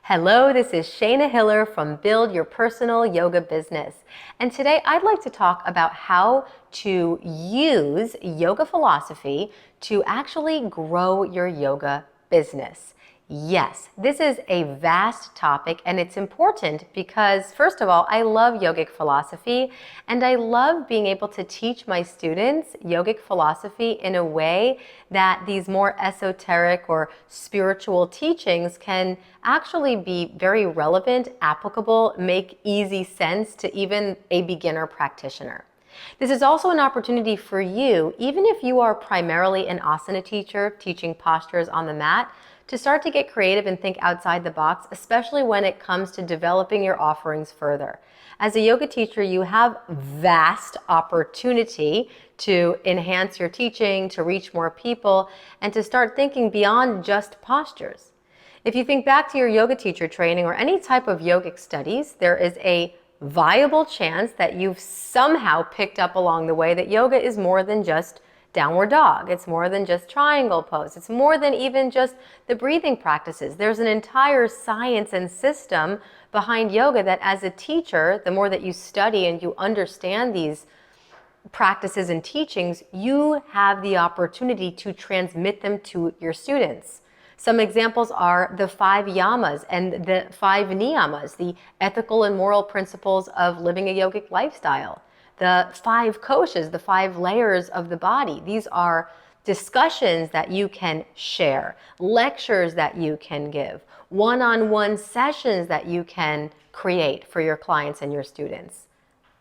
Hello, this is Shayna Hiller from Build Your Personal Yoga Business. And today I'd like to talk about how to use yoga philosophy to actually grow your yoga business. Yes, this is a vast topic and it's important because, first of all, I love yogic philosophy and I love being able to teach my students yogic philosophy in a way that these more esoteric or spiritual teachings can actually be very relevant, applicable, make easy sense to even a beginner practitioner. This is also an opportunity for you, even if you are primarily an asana teacher teaching postures on the mat, to start to get creative and think outside the box, especially when it comes to developing your offerings further. As a yoga teacher, you have vast opportunity to enhance your teaching, to reach more people, and to start thinking beyond just postures. If you think back to your yoga teacher training or any type of yogic studies, there is a viable chance that you've somehow picked up along the way that yoga is more than just downward dog. It's more than just triangle pose. It's more than even just the breathing practices. There's an entire science and system behind yoga that as a teacher, the more that you study and you understand these practices and teachings, you have the opportunity to transmit them to your students. Some examples are the 5 yamas and the 5 niyamas, the ethical and moral principles of living a yogic lifestyle. The 5 koshas, the 5 layers of the body. These are discussions that you can share, lectures that you can give, one-on-one sessions that you can create for your clients and your students,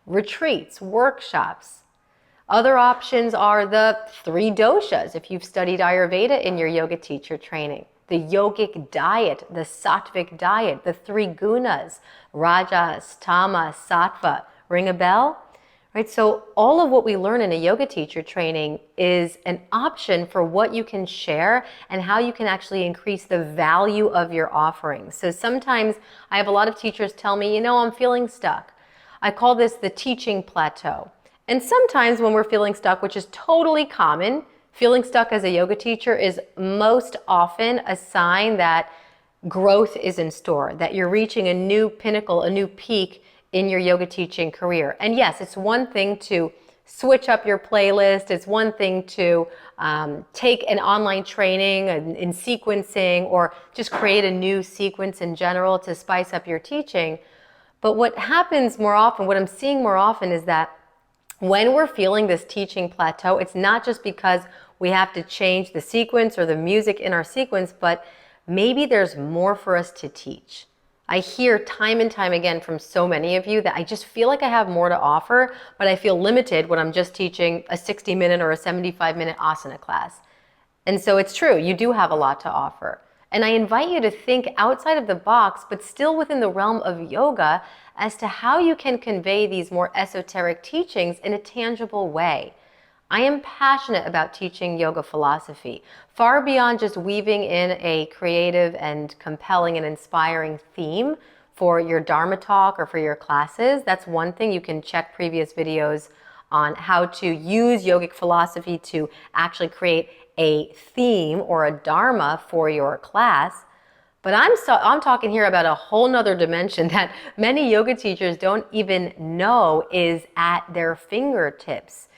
retreats, workshops. Other options are the 3 doshas, if you've studied Ayurveda in your yoga teacher training. The yogic diet, the sattvic diet, the 3 gunas, rajas, tamas, sattva. Ring a bell? Right? So all of what we learn in a yoga teacher training is an option for what you can share and how you can actually increase the value of your offerings. So sometimes I have a lot of teachers tell me, I'm feeling stuck. I call this the teaching plateau. And sometimes when we're feeling stuck, which is totally common, feeling stuck as a yoga teacher is most often a sign that growth is in store, that you're reaching a new pinnacle, a new peak in your yoga teaching career. And yes, it's one thing to switch up your playlist. It's one thing to take an online training in sequencing or just create a new sequence in general to spice up your teaching. But what happens more often, what I'm seeing more often is that when we're feeling this teaching plateau, it's not just because we have to change the sequence or the music in our sequence, but maybe there's more for us to teach. I hear time and time again from so many of you that I just feel like I have more to offer, but I feel limited when I'm just teaching a 60-minute or a 75-minute asana class. And so it's true, you do have a lot to offer. And I invite you to think outside of the box, but still within the realm of yoga, as to how you can convey these more esoteric teachings in a tangible way. I am passionate about teaching yoga philosophy, far beyond just weaving in a creative and compelling and inspiring theme for your Dharma talk or for your classes. That's one thing. You can check previous videos on how to use yogic philosophy to actually create a theme or a Dharma for your class. But I'm talking here about a whole nother dimension that many yoga teachers don't even know is at their fingertips.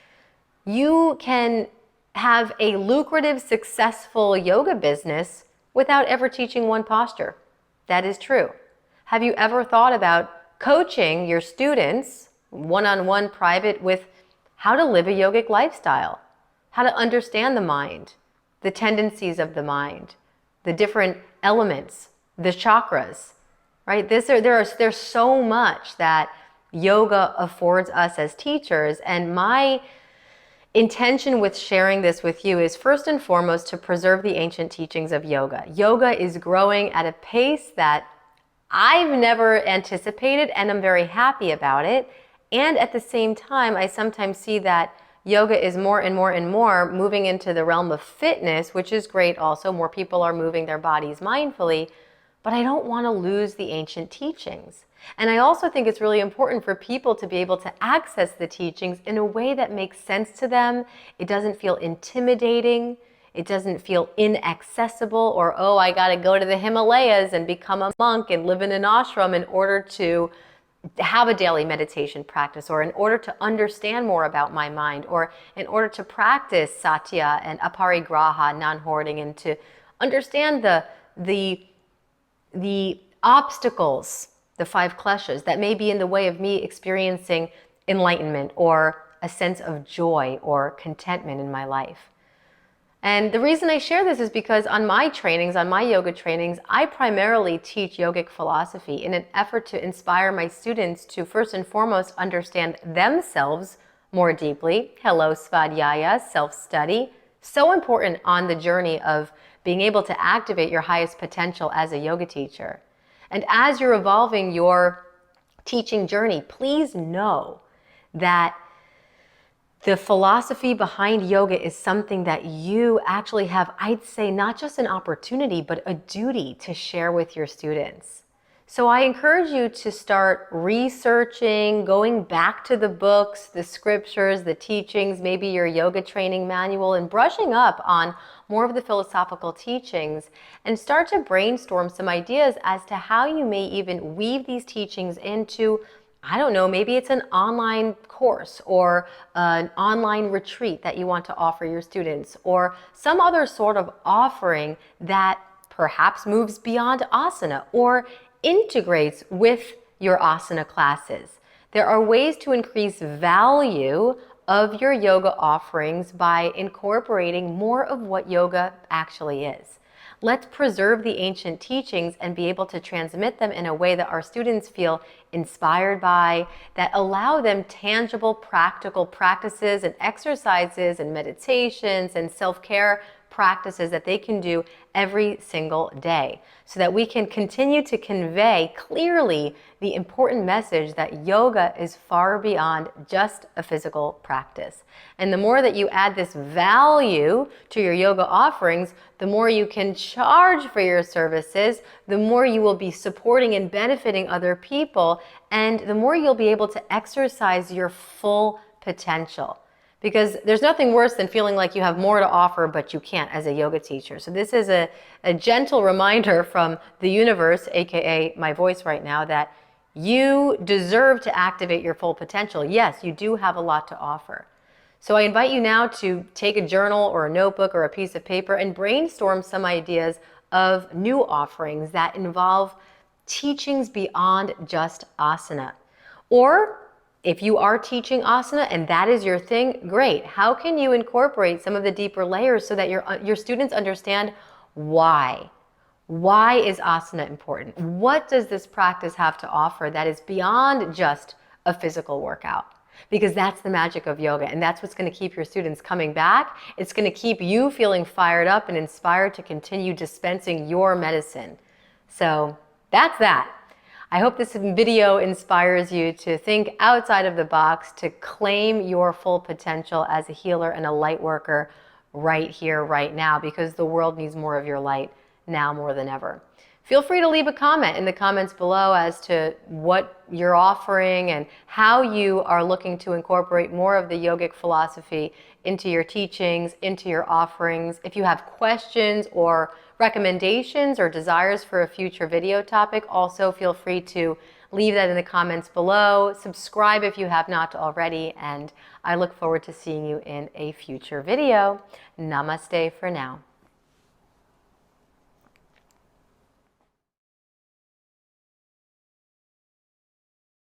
You can have a lucrative, successful yoga business without ever teaching one posture. That is true. Have you ever thought about coaching your students, one-on-one private, with how to live a yogic lifestyle, how to understand the mind, the tendencies of the mind, the different elements, the chakras, right? There's so much that yoga affords us as teachers, and my intention with sharing this with you is first and foremost to preserve the ancient teachings of yoga. Yoga is growing at a pace that I've never anticipated, and I'm very happy about it. And at the same time, I sometimes see that yoga is more and more and more moving into the realm of fitness, which is great also. More people are moving their bodies mindfully, but I don't want to lose the ancient teachings. And I also think it's really important for people to be able to access the teachings in a way that makes sense to them. It doesn't feel intimidating. It doesn't feel inaccessible or, oh, I got to go to the Himalayas and become a monk and live in an ashram in order to have a daily meditation practice, or in order to understand more about my mind, or in order to practice satya and aparigraha, non-hoarding, and to understand the obstacles, the five kleshas that may be in the way of me experiencing enlightenment or a sense of joy or contentment in my life. And the reason I share this is because on my trainings, on my yoga trainings, I primarily teach yogic philosophy in an effort to inspire my students to first and foremost understand themselves more deeply. Hello, svadhyaya, self-study. So important on the journey of being able to activate your highest potential as a yoga teacher. And as you're evolving your teaching journey, please know that the philosophy behind yoga is something that you actually have, I'd say, not just an opportunity, but a duty to share with your students. So I encourage you to start researching, going back to the books, the scriptures, the teachings, maybe your yoga training manual, and brushing up on more of the philosophical teachings, and start to brainstorm some ideas as to how you may even weave these teachings into, I don't know, maybe it's an online course or an online retreat that you want to offer your students, or some other sort of offering that perhaps moves beyond asana or integrates with your asana classes. There are ways to increase value of your yoga offerings by incorporating more of what yoga actually is. Let's preserve the ancient teachings and be able to transmit them in a way that our students feel inspired by, that allow them tangible, practical practices and exercises and meditations and self-care practices that they can do every single day, so that we can continue to convey clearly the important message that yoga is far beyond just a physical practice. And the more that you add this value to your yoga offerings, the more you can charge for your services, the more you will be supporting and benefiting other people, and the more you'll be able to exercise your full potential. Because there's nothing worse than feeling like you have more to offer, but you can't as a yoga teacher. So this is a gentle reminder from the universe, aka my voice right now, that you deserve to activate your full potential. Yes, you do have a lot to offer. So I invite you now to take a journal or a notebook or a piece of paper and brainstorm some ideas of new offerings that involve teachings beyond just asana. Or if you are teaching asana and that is your thing, great. How can you incorporate some of the deeper layers so that your students understand why? Why is asana important? What does this practice have to offer that is beyond just a physical workout? Because that's the magic of yoga, and that's what's going to keep your students coming back. It's going to keep you feeling fired up and inspired to continue dispensing your medicine. So that's that. I hope this video inspires you to think outside of the box, to claim your full potential as a healer and a light worker right here, right now, because the world needs more of your light now more than ever. Feel free to leave a comment in the comments below as to what you're offering and how you are looking to incorporate more of the yogic philosophy into your teachings, into your offerings. If you have questions or recommendations or desires for a future video topic, also feel free to leave that in the comments below. Subscribe if you have not already, and I look forward to seeing you in a future video. Namaste for now.